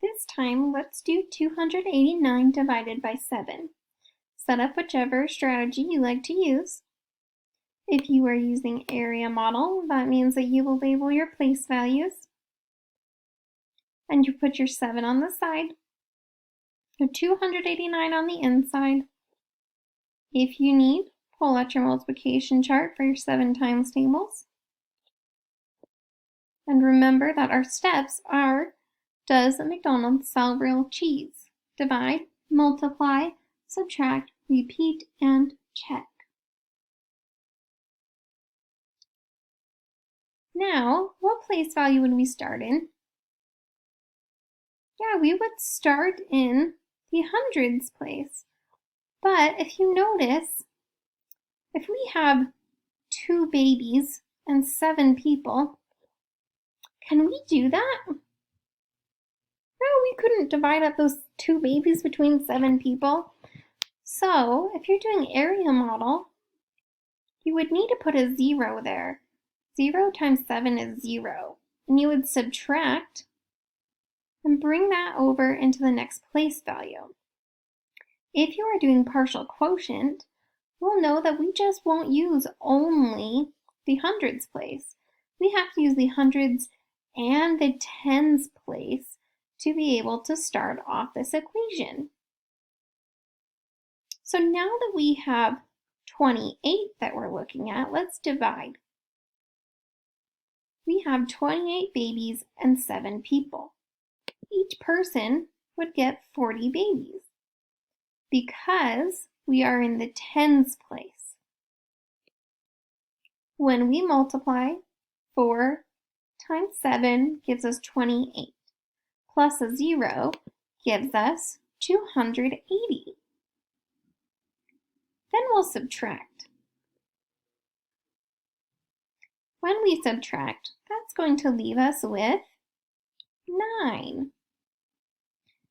This time, let's do 289 divided by 7. Set up whichever strategy you like to use. If you are using area model, that means that you will label your place values. And you put your 7 on the side, your 289 on the inside. If you need, pull out your multiplication chart for your 7 times tables. And remember that our steps are: does McDonald's sell real cheese? Divide, multiply, subtract, repeat, and check. Now, what place value would we start in? Yeah, we would start in the hundreds place. But if you notice, if we have 2 babies and 7 people, can we do that? No, we couldn't divide up those 2 babies between 7 people. So, if you're doing area model, you would need to put a 0 there. 0 times 7 is 0. And you would subtract and bring that over into the next place value. If you are doing partial quotient, we'll know that we just won't use only the hundreds place. We have to use the hundreds and the tens place to be able to start off this equation. So now that we have 28 that we're looking at, let's divide. We have 28 babies and 7 people. Each person would get 40 babies because we are in the tens place. When we multiply, 4 times 7 gives us 28, plus a 0 gives us 280. Then we'll subtract. When we subtract, that's going to leave us with 9.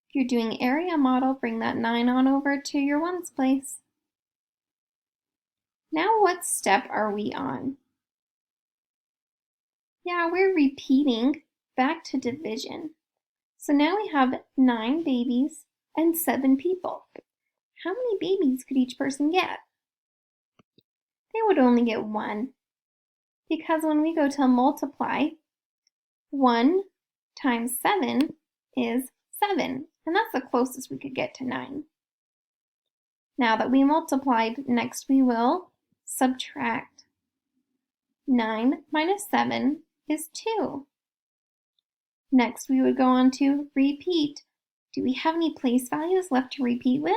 If you're doing area model, bring that 9 on over to your ones place. Now what step are we on? Yeah, we're repeating back to division. So now we have 9 babies and 7 people. How many babies could each person get? They would only get 1, because when we go to multiply, 1 times 7 is 7, and that's the closest we could get to 9. Now that we multiplied, next we will subtract. 9 minus 7 is 2. Next we would go on to repeat. Do we have any place values left to repeat with?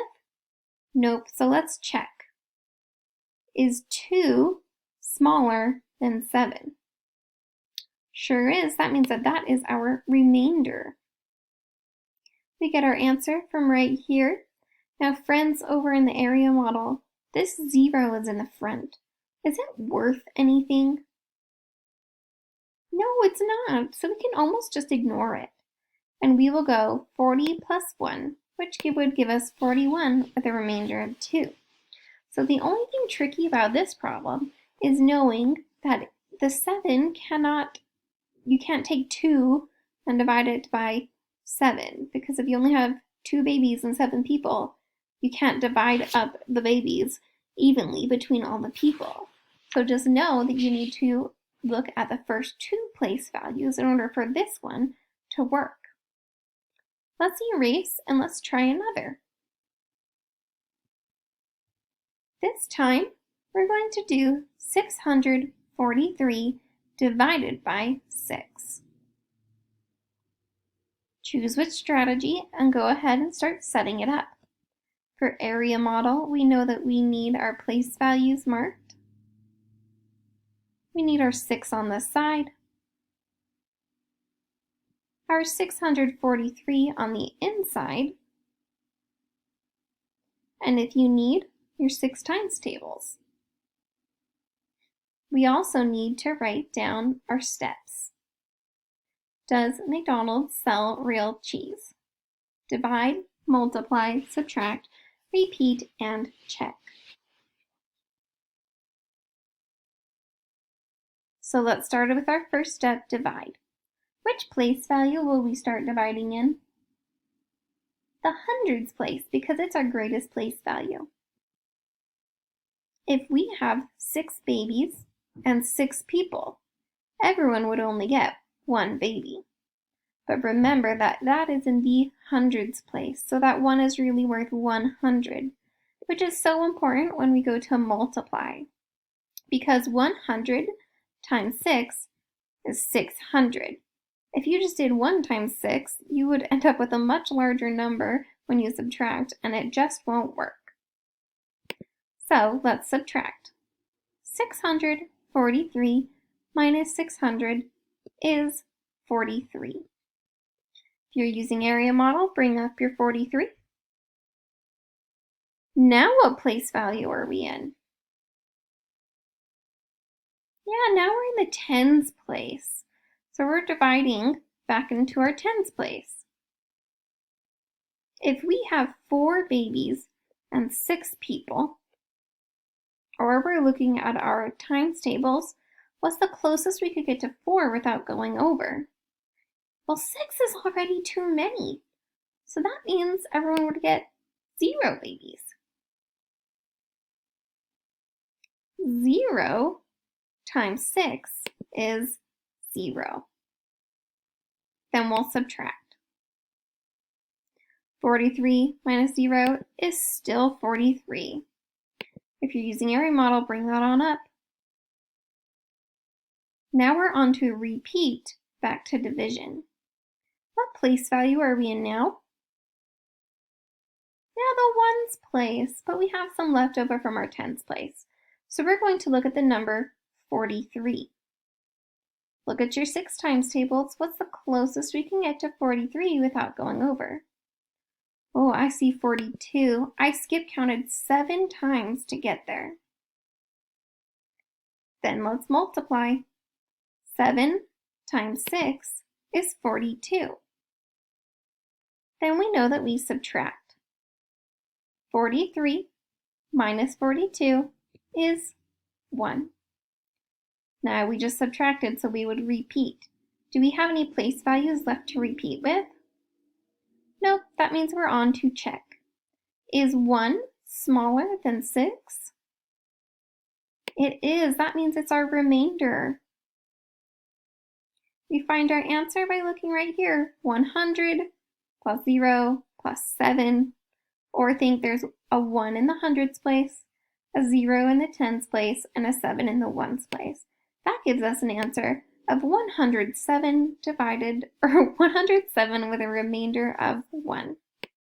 Nope, so let's check. Is 2 smaller than 7? Sure is. That means that that is our remainder. We get our answer from right here. Now friends, over in the area model, this 0 is in the front. Is it worth anything? No, it's not. So we can almost just ignore it. And we will go 40 plus 1, which would give us 41 with a remainder of 2. So the only thing tricky about this problem is knowing that the 7 you can't take 2 and divide it by 7, because if you only have 2 babies and 7 people, you can't divide up the babies evenly between all the people. So just know that you need to look at the first 2 place values in order for this one to work. Let's erase and let's try another. This time, we're going to do 643 divided by 6. Choose which strategy and go ahead and start setting it up. For area model, we know that we need our place values marked. We need our 6 on this side, our 643 on the inside, and if you need, your 6 times tables. We also need to write down our steps. Does McDonald's sell real cheese? Divide, multiply, subtract, repeat, and check. So let's start with our first step, divide. Which place value will we start dividing in? the hundreds place because it's our greatest place value. If we have 6 babies and 6 people, everyone would only get 1 baby. But remember that that is in the hundreds place, so that 1 is really worth 100, which is so important when we go to multiply, because 100 times 6 is 600. If you just did 1 times 6, you would end up with a much larger number when you subtract, and it just won't work. So let's subtract. 643 minus 600 is 43. If you're using area model, bring up your 43. Now what place value are we in? Yeah, now we're in the tens place. So we're dividing back into our tens place. If we have 4 babies and 6 people, or we're looking at our times tables, what's the closest we could get to 4 without going over? Well, 6 is already too many. So that means everyone would get 0 babies. 0 times 6 is 0. Then we'll subtract. 43 minus 0 is still 43. If you're using area model, bring that on up. Now we're on to repeat back to division. What place value are we in now? Yeah, the ones place, but we have some left over from our tens place. So we're going to look at the number 43. Look at your 6 times tables. What's the closest we can get to 43 without going over? Oh, I see 42. I skip counted 7 times to get there. Then let's multiply. 7 times 6 is 42. Then we know that we subtract. 43 minus 42 is 1. Now we just subtracted, so we would repeat. Do we have any place values left to repeat with? Nope, that means we're on to check. Is 1 smaller than 6? It is. That means it's our remainder. We find our answer by looking right here. 100 plus 0 plus 7. Or think there's a 1 in the hundreds place, a 0 in the tens place, and a 7 in the ones place. That gives us an answer of 107 with a remainder of 1.